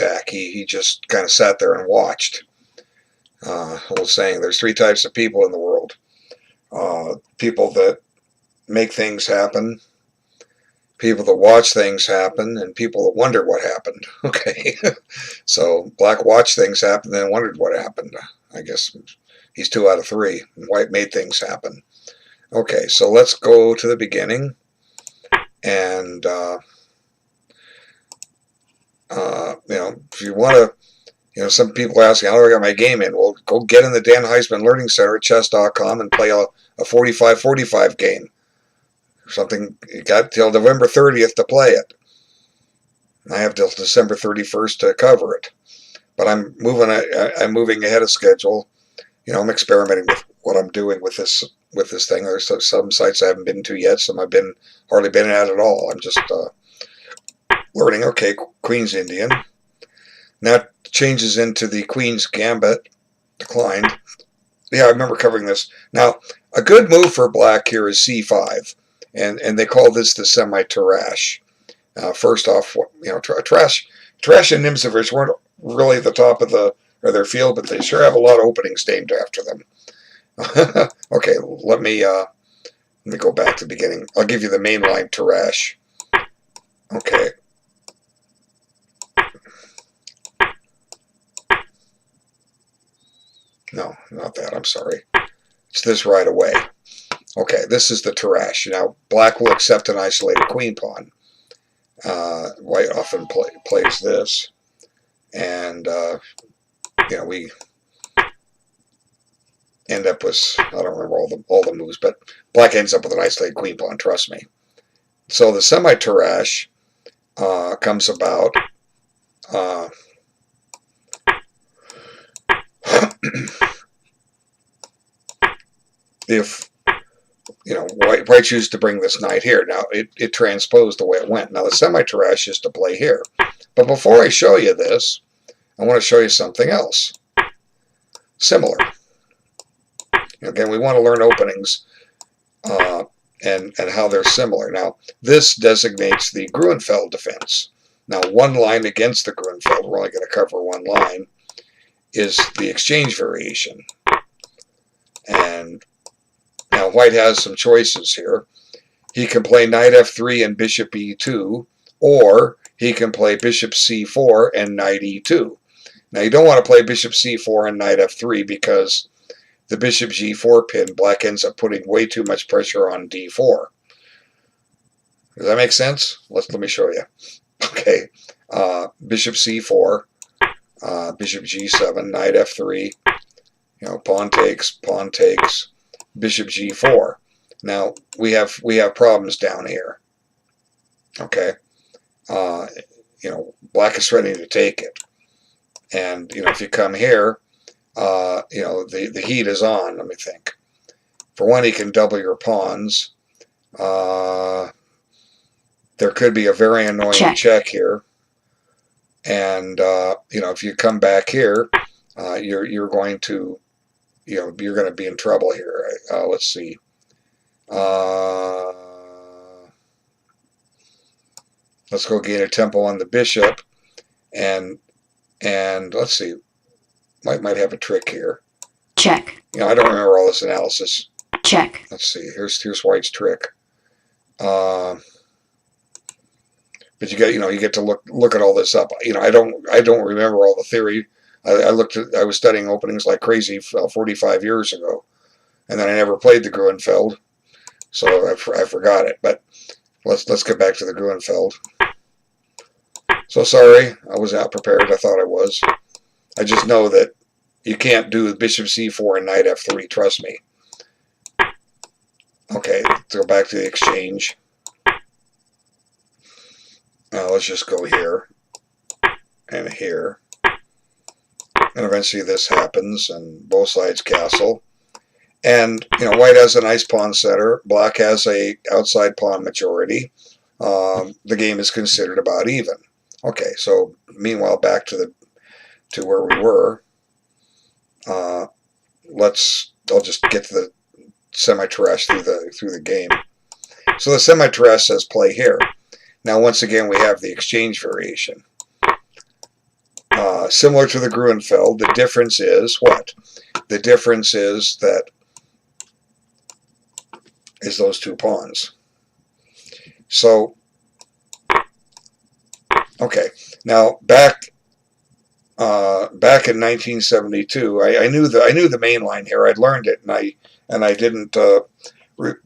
attack. He just kind of sat there and watched. Old saying, there's three types of people in the world. People that make things happen, people that watch things happen, and people that wonder what happened. Okay, so Black watched things happen, then wondered what happened. I guess he's 2 out of 3. White made things happen. Okay, so let's go to the beginning, and if you want to, some people are asking, how do I get my game in? Well, go get in the Dan Heisman Learning Center at chess.com and play a 45-45 game. Something, you got till November 30th to play it. I have till December 31st to cover it. But I'm moving ahead of schedule. I'm experimenting with what I'm doing with this thing. There's some sites I haven't been to yet, some I've hardly been at all. I'm just learning. Okay, Queen's Indian. Now it changes into the Queen's Gambit. Declined. Yeah, I remember covering this. Now, a good move for Black here is c5. And they call this the semi-Tarrasch. First off, Tarrasch and Nimzovich weren't really the top of their field, but they sure have a lot of openings named after them. Okay, let me go back to the beginning. I'll give you the mainline Tarrasch. Okay. No, not that. I'm sorry. It's this right away. Okay, this is the Tarrasch. Now, Black will accept an isolated queen pawn. White often plays this, and we end up with, I don't remember all the moves, but Black ends up with an isolated queen pawn. Trust me. So the semi-Tarrasch comes about. If White chooses to bring this knight here. Now, it transposed the way it went. Now, the semi-Tarrasch is to play here. But before I show you this, I want to show you something else. Similar. Again, we want to learn openings and how they're similar. Now, this designates the Gruenfeld defense. Now, one line against the Gruenfeld, we're only going to cover one line, is the exchange variation. And now White has some choices here. He can play knight f3 and bishop e2, or he can play bishop c4 and knight e2. Now you don't want to play bishop c4 and knight f3 because the bishop g4 pin, Black ends up putting way too much pressure on d4. Does that make sense? Let me show you. Okay, bishop c4, bishop g7, knight f3, pawn takes, bishop g4. Now we have problems down here. Okay, Black is ready to take it, and if you come here, the heat is on. Let me think. For one, he can double your pawns. There could be a very annoying check here, and if you come back here, you're going to be in trouble here. Let's see. Let's go gain a tempo on the bishop, and let's see. Might have a trick here. Check. I don't remember all this analysis. Check. Let's see. Here's White's trick. But you get to look at all this up. I don't remember all the theory. I was studying openings like crazy 45 years ago, and then I never played the Gruenfeld, so I forgot it. But let's get back to the Gruenfeld. So sorry, I was out prepared. I thought I was. I just know that you can't do bishop c4 and knight f3. Trust me. Okay, let's go back to the exchange. Now let's just go here and here. And eventually this happens, and both sides castle. And, White has a nice pawn setter. Black has a outside pawn majority. The game is considered about even. Okay, so meanwhile, back to where we were. I'll just get to the semi-Tarrasch through the game. So the semi-Tarrasch says play here. Now, once again, we have the exchange variation. Similar to the Gruenfeld, the difference is what? The difference is those two pawns. So, okay. Now back in 1972, I knew the main line here. I'd learned it, and I didn't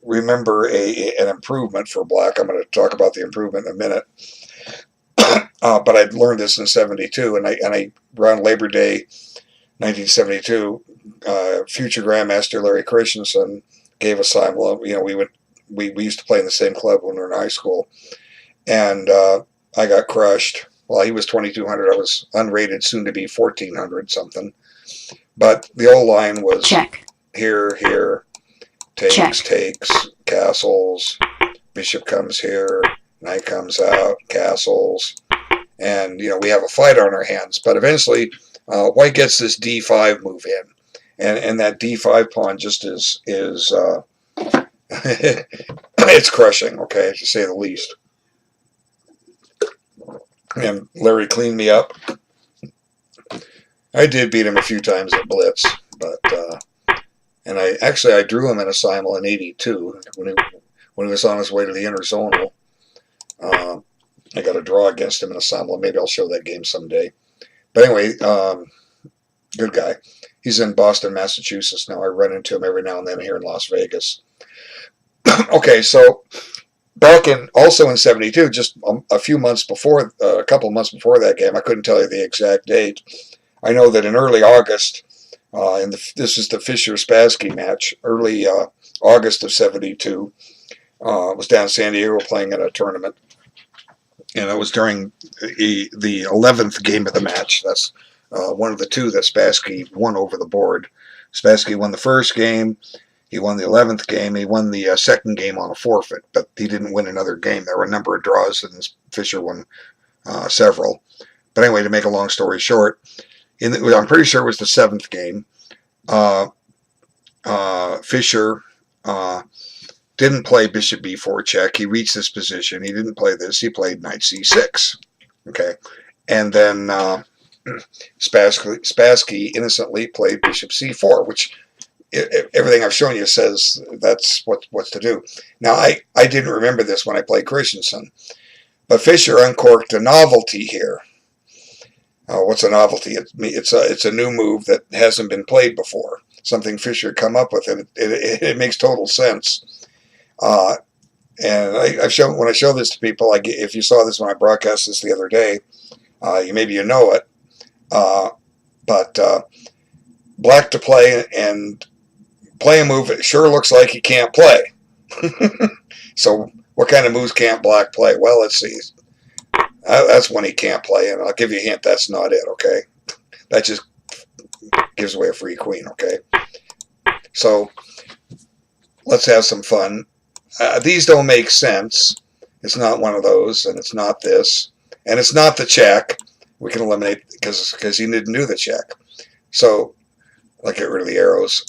remember an improvement for black. I'm going to talk about the improvement in a minute. But I'd learned this in 72, and I around Labor Day 1972, future Grandmaster Larry Christensen gave us time. Well, we used to play in the same club when we were in high school, and I got crushed. Well, he was 2,200. I was unrated, soon to be 1,400 something. But the old line was check. Here, takes, check. Takes, castles, bishop comes here, knight comes out, castles, and we have a fight on our hands. But eventually, white gets this d5 move in, and that d5 pawn just is it's crushing, okay, to say the least. And Larry cleaned me up. I did beat him a few times at Blitz, but and I drew him in a simul in '82 when he was on his way to the interzonal. I got a draw against him in a simul. Maybe I'll show that game someday. But anyway, good guy. He's in Boston, Massachusetts now. I run into him every now and then here in Las Vegas. Okay, so back also in 72, just a few months before, a couple of months before that game, I couldn't tell you the exact date. I know that in early August, this is the Fischer-Spassky match, early August of 72, I was down in San Diego playing in a tournament, and it was during the 11th game of the match. That's one of the two that Spassky won over the board. Spassky won the first game. He won the 11th game. He won the second game on a forfeit, but he didn't win another game. There were a number of draws, and Fischer won several. But anyway, to make a long story short, I'm pretty sure it was the 7th game. Fischer didn't play bishop b4 check. He reached this position. He didn't play this. He played knight c6. Okay, and then Spassky innocently played bishop c4, which everything I've shown you says that's what's to do. Now, I didn't remember this when I played Christensen, but Fischer uncorked a novelty here. What's a novelty? It's a new move that hasn't been played before. Something Fischer come up with, and it makes total sense. And when I show this to people, if you saw this when I broadcast this the other day, maybe you know it. But black to play and play a move it sure looks like he can't play. So what kind of moves can't black play? Well, let's see. That's when he can't play, and I'll give you a hint. That's not it, okay? That just gives away a free queen, okay? So let's have some fun. These don't make sense. It's not one of those, and it's not this, and it's not the check. We can eliminate because he didn't do the check. So I'll get rid of the arrows.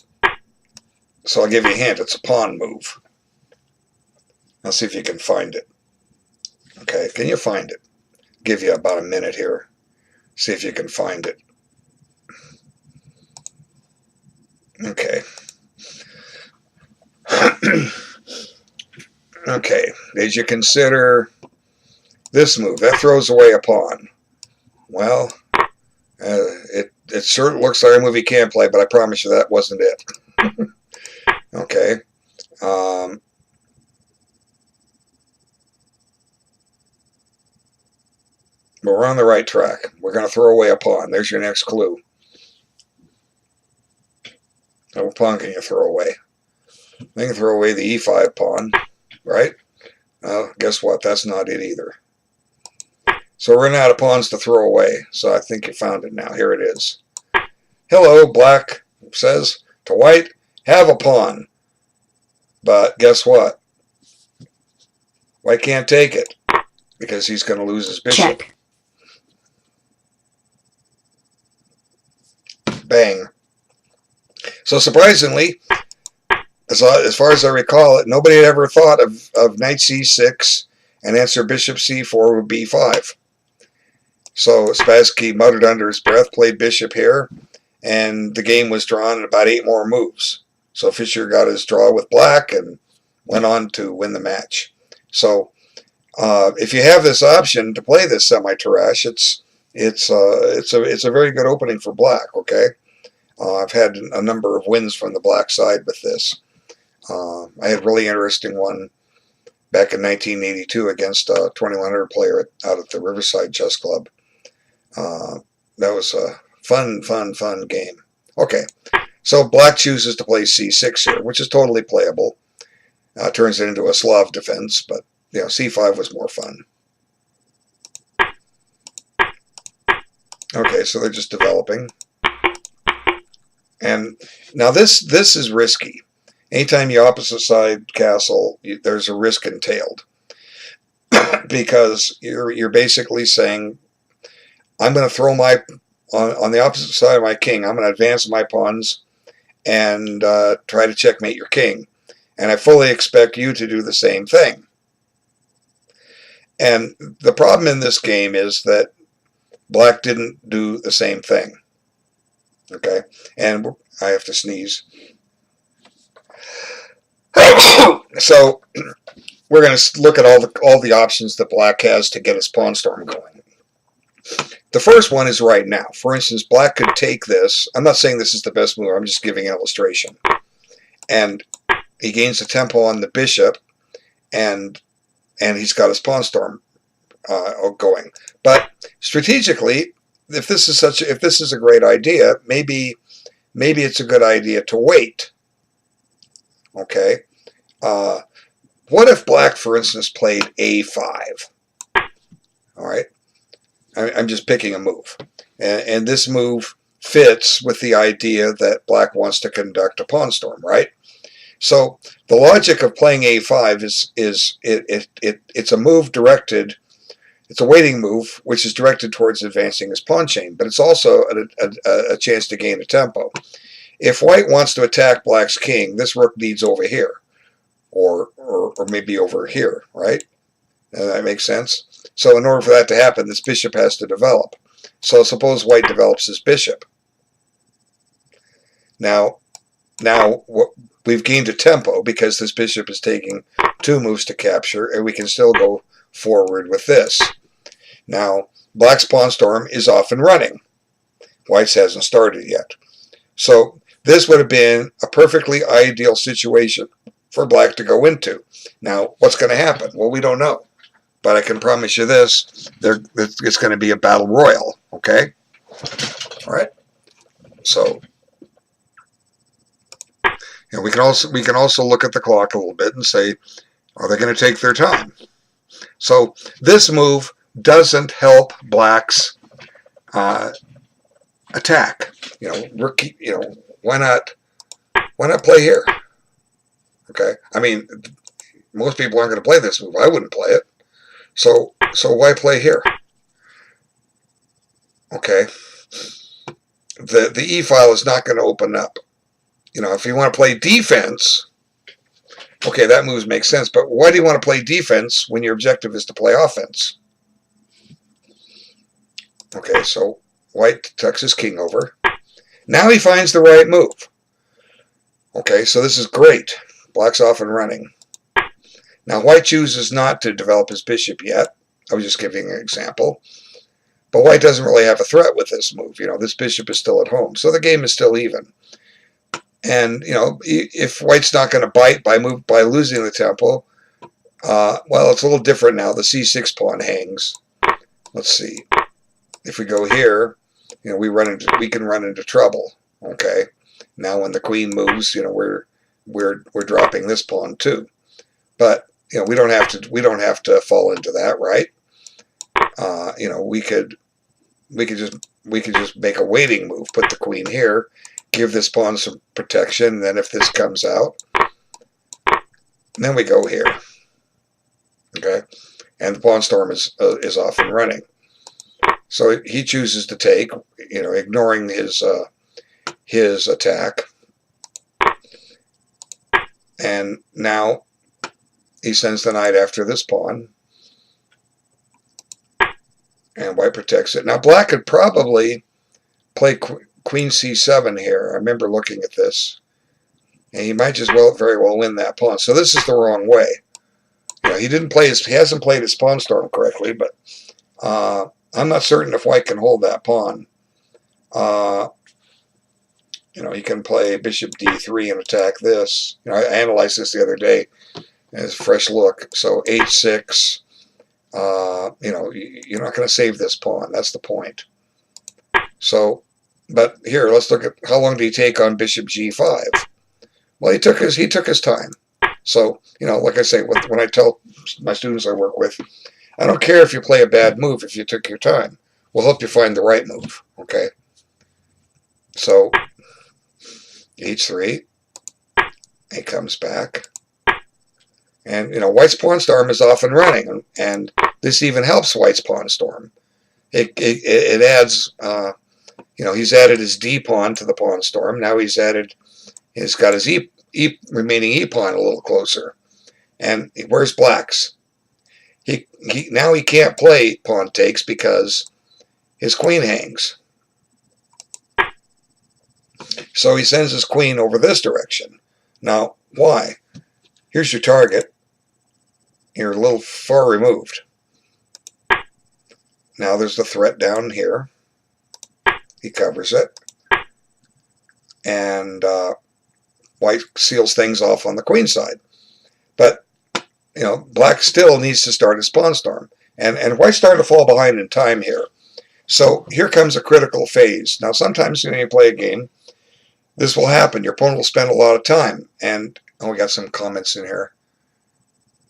So I'll give you a hint. It's a pawn move. I'll see if you can find it. Okay, can you find it? Give you about a minute here. See if you can find it. Okay. Okay, did you consider this move? That throws away a pawn. Well, it sure looks like a move he can't play, but I promise you that wasn't it. Okay. But we're on the right track. We're going to throw away a pawn. There's your next clue. Now, what pawn can you throw away? They can throw away the e5 pawn, right? Guess what? That's not it either. So we're running out of pawns to throw away. So I think you found it now. Here it is. Hello, black says to white, have a pawn. But guess what? White can't take it because he's going to lose his bishop. Check. Bang. So surprisingly, as far as I recall it, nobody had ever thought of knight c6 and answer bishop c4 with b5. So Spassky muttered under his breath, played bishop here, and the game was drawn in about 8 more moves. So Fischer got his draw with black and went on to win the match. So if you have this option to play this semi-Tarrasch, it's a very good opening for black. Okay, I've had a number of wins from the black side with this. I had a really interesting one back in 1982 against a 2100 player out at the Riverside Chess Club. That was a fun game. Okay, so black chooses to play c6 here, which is totally playable. Turns it into a Slav defense, but c5 was more fun. Okay, so they're just developing. And now this is risky. Anytime you opposite side castle, there's a risk entailed. Because you're basically saying, I'm going to throw my, on the opposite side of my king, I'm going to advance my pawns and try to checkmate your king. And I fully expect you to do the same thing. And the problem in this game is that black didn't do the same thing. Okay, and I have to sneeze. So we're going to look at all the options that black has to get his pawn storm going. The first one is right now. For instance, black could take this. I'm not saying this is the best move. I'm just giving an illustration. And he gains the tempo on the bishop, and he's got his pawn storm going. But strategically, if this is a great idea, maybe it's a good idea to wait. Okay. What if black, for instance, played a5? All right. I'm just picking a move, and this move fits with the idea that black wants to conduct a pawn storm, right? So the logic of playing a5 is it's a move directed. It's a waiting move, which is directed towards advancing his pawn chain, but it's also a chance to gain a tempo. If white wants to attack black's king, this rook needs over here, or maybe over here, right? That makes sense? So in order for that to happen, this bishop has to develop. So suppose white develops his bishop. Now we've gained a tempo because this bishop is taking 2 moves to capture, and we can still go forward with this. Now, black's pawn storm is off and running. White's hasn't started yet. So this would have been a perfectly ideal situation for black to go into. Now, what's going to happen? Well, we don't know. But I can promise you this, it's going to be a battle royal, okay? All right? So, we can also look at the clock a little bit and say, are they going to take their time? So this move doesn't help black's attack. Why not play here? Okay, I mean, most people aren't going to play this move. I wouldn't play it. So why play here? Okay, the E file is not going to open up. If you want to play defense, okay, that move makes sense. But why do you want to play defense when your objective is to play offense? Okay, so white tucks his king over. Now he finds the right move. Okay, so this is great. Black's off and running. Now white chooses not to develop his bishop yet. I was just giving an example. But white doesn't really have a threat with this move. This bishop is still at home. So the game is still even. And, if white's not going to bite by losing the tempo, well, it's a little different now. The c6 pawn hangs. Let's see. If we go here, we can run into trouble. Okay. Now when the queen moves, we're dropping this pawn too. But we don't have to fall into that, right? We could just make a waiting move, put the queen here, give this pawn some protection, and then if this comes out, then we go here. Okay, and the pawn storm is off and running. So he chooses to take, ignoring his attack, and now he sends the knight after this pawn. And white protects it. Now black could probably play queen c7 here. I remember looking at this. And he might just very well win that pawn. So this is the wrong way. You know, he hasn't played his pawn storm correctly, but I'm not certain if white can hold that pawn. You know, he can play bishop d3 and attack this. You know, I analyzed this the other day as a fresh look. So h6. You know, you're not going to save this pawn. That's the point. So, but here, let's look at how long did he take on bishop g5. Well, he took his time. So, you know, like I say, when I tell my students I work with, I don't care if you play a bad move if you took your time. We'll help you find the right move, okay? So, h3, he comes back. And, you know, white's pawn storm is off and running, and this even helps white's pawn storm. It adds, you know, he's added his d pawn to the pawn storm. Now he's got his remaining e pawn a little closer. And where's black's? Now he can't play pawn takes because his queen hangs. So he sends his queen over this direction. Now, why? Here's your target. You're a little far removed. Now there's the threat down here. He covers it. And white seals things off on the queen side. But, you know, black still needs to start his pawn storm. And white's starting to fall behind in time here. So here comes a critical phase. Now sometimes when you play a game, this will happen. Your opponent will spend a lot of time. And, oh, we got some comments in here.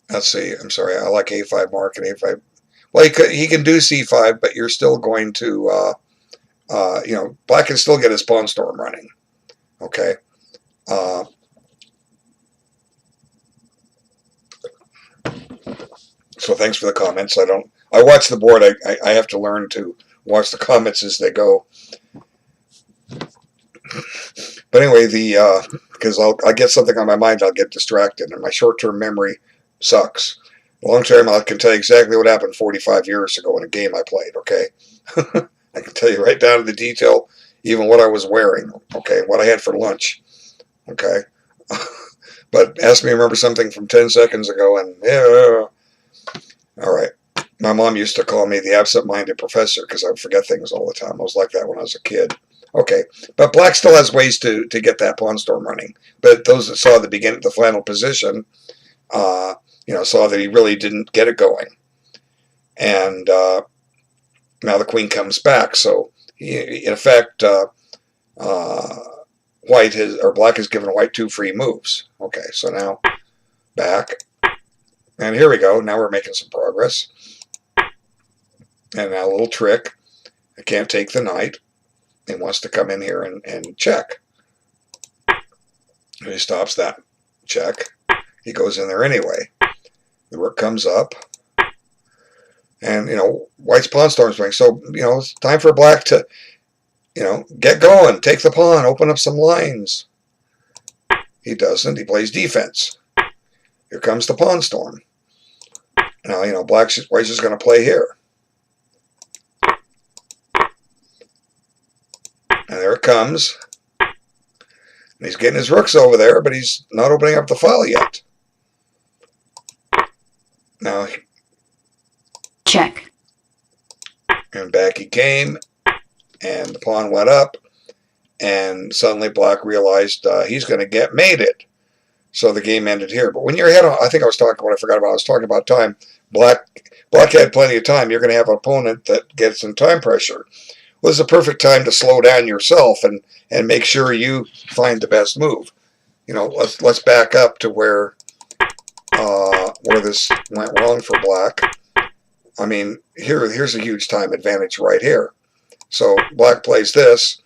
Let's see. I'm sorry. I like a5 mark and a5. Well, he can do c5, but you're still going to, you know, black can still get his pawn storm running. Okay. So thanks for the comments. I watch the board. I have to learn to watch the comments as they go. But anyway, because I'll get something on my mind, I'll get distracted, and my short-term memory sucks. Long-term, I can tell you exactly what happened 45 years ago in a game I played, okay? I can tell you right down to the detail, even what I was wearing, okay, what I had for lunch, okay? But ask me to remember something from 10 seconds ago, and yeah. All right. My mom used to call me the absent-minded professor because I would forget things all the time. I was like that when I was a kid. Okay, but black still has ways to get that pawn storm running. But those that saw the final position, you know, saw that he really didn't get it going. And now the queen comes back. So in effect, black has given white 2 free moves. Okay, so now back, and here we go. Now we're making some progress. And now a little trick. I can't take the knight. He wants to come in here and check. He stops that check. He goes in there anyway. The rook comes up. And, you know, white's pawn storm's running. So, you know, it's time for black to, you know, get going. Take the pawn. Open up some lines. He doesn't. He plays defense. Here comes the pawn storm. Now, you know, white's just going to play here. And there it comes. And he's getting his rooks over there, but he's not opening up the file yet. Now, check. And back he came, and the pawn went up, and suddenly black realized he's going to get mated. So the game ended here. But when you're ahead on, I think I was talking, what I forgot about, I was talking about time. Black had plenty of time. You're going to have an opponent that gets some time pressure. Well, this is a perfect time to slow down yourself and make sure you find the best move. You know, let's back up to where this went wrong for black. I mean, here's a huge time advantage right here. So black plays this,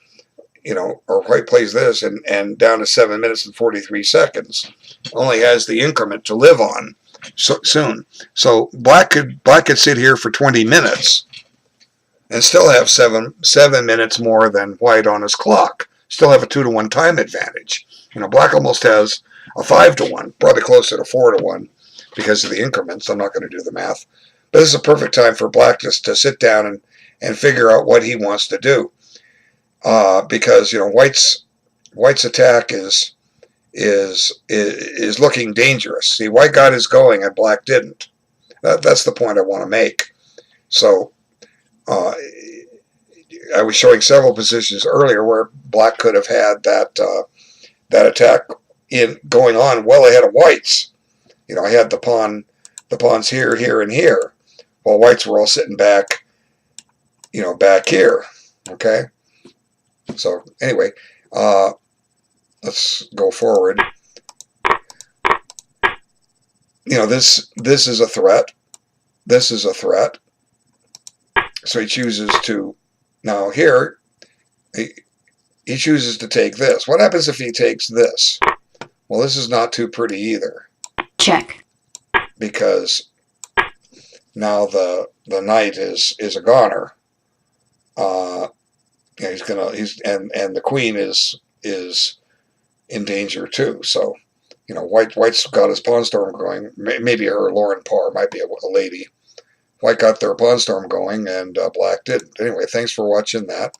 you know, or white plays this, and down to 7 minutes and 43 seconds. Only has the increment to live on soon. So black could sit here for 20 minutes and still have seven minutes more than white on his clock. Still have a 2-to-1 time advantage. You know, black almost has a 5-to-1, probably closer to 4-to-1 because of the increments. I'm not going to do the math. But this is a perfect time for black just to sit down and figure out what he wants to do. Because White's attack is looking dangerous. See, White got his going and Black didn't. That's the point I want to make. So I was showing several positions earlier where Black could have had that attack going on well ahead of White's. I had the pawns here, here, and here, while White's were all sitting back, back here. Okay. So anyway, let's go forward. This is a threat. This is a threat. So he chooses to, now here, he chooses to take this. What happens if he takes this? Well, this is not too pretty either. Check. Because now the knight is a goner. And the queen is in danger too. So, White's got his pawn storm going. Maybe her Lauren Parr might be a lady. White got their pawn storm going, and Black didn't. Anyway, thanks for watching that.